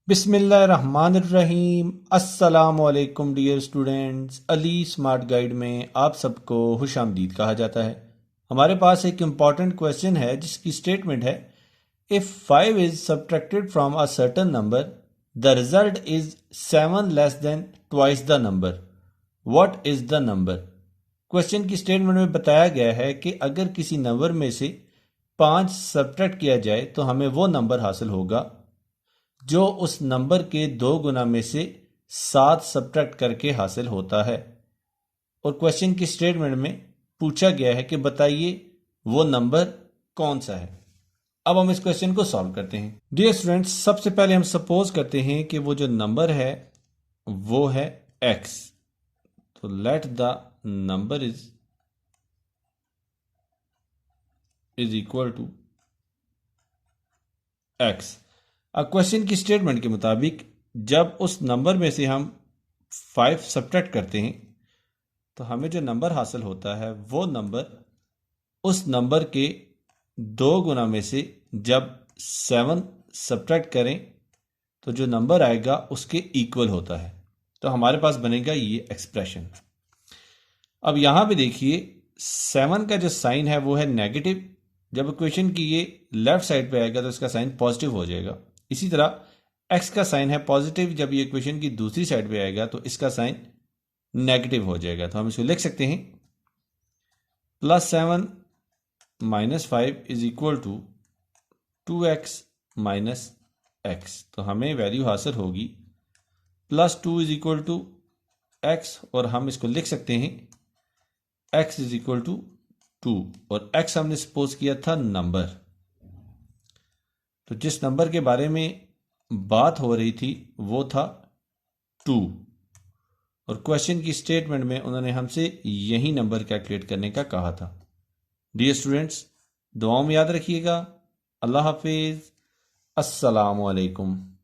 बिस्मिल्लाहिर्रहमानिर्रहीम। अस्सलामुअलैकुम dear students, Ali smart guide में आप सबको खुश आमदीद कहा जाता है। हमारे पास एक इम्पॉर्टेंट क्वेश्चन है जिसकी स्टेटमेंट है, if 5 is subtracted from a certain number the result is 7 less than twice the number, what is the number. Question की स्टेटमेंट में बताया गया है कि अगर किसी नंबर में से 5 सब्ट्रैक्ट किया जाए तो हमें वो नंबर हासिल होगा जो उस नंबर के 2 गुना में से 7 सब्ट्रैक्ट करके हासिल होता है। और क्वेश्चन की स्टेटमेंट में पूछा गया है कि बताइए वो नंबर कौन सा है। अब हम इस क्वेश्चन को सॉल्व करते हैं। डियर स्टूडेंट्स, सबसे पहले हम सपोज करते हैं कि वो जो नंबर है वो है x। तो let the number is equal to x। अब क्वेश्चन की स्टेटमेंट के मुताबिक जब उस नंबर में से हम 5 सब्ट्रैक्ट करते हैं तो हमें जो नंबर हासिल होता है वो नंबर उस नंबर के 2 गुना में से जब 7 सब्ट्रैक्ट करें तो जो नंबर आएगा उसके इक्वल होता है। तो हमारे पास बनेगा ये एक्सप्रेशन। अब यहां पे देखिए 7 का जो साइन है वो है नेगेटिव। जब इक्वेशन की ये लेफ्ट साइड पे आएगा तो इसका साइन पॉजिटिव हो जाएगा। इसी तरह एक्स का साइन है पॉजिटिव, जब ये इक्वेशन की दूसरी साइड पे आएगा तो इसका साइन नेगेटिव हो जाएगा। तो हम इसको लिख सकते हैं +7 -5 is equal to 2x minus x. तो हमें वैल्यू हासिल होगी +2 इज इक्वल टू एक्स, और हम इसको लिख सकते हैं x इज इक्वल टू 2, और x हमने सपोज किया था नंबर। तो जिस नंबर के बारे में बात हो रही थी वो था 2, और क्वेश्चन की स्टेटमेंट में उन्होंने हमसे यही नंबर कैलकुलेट करने का कहा था। डियर स्टूडेंट्स, दुआओं में याद रखिएगा। अल्लाह हाफिज। अस्सलामु अलैकुम।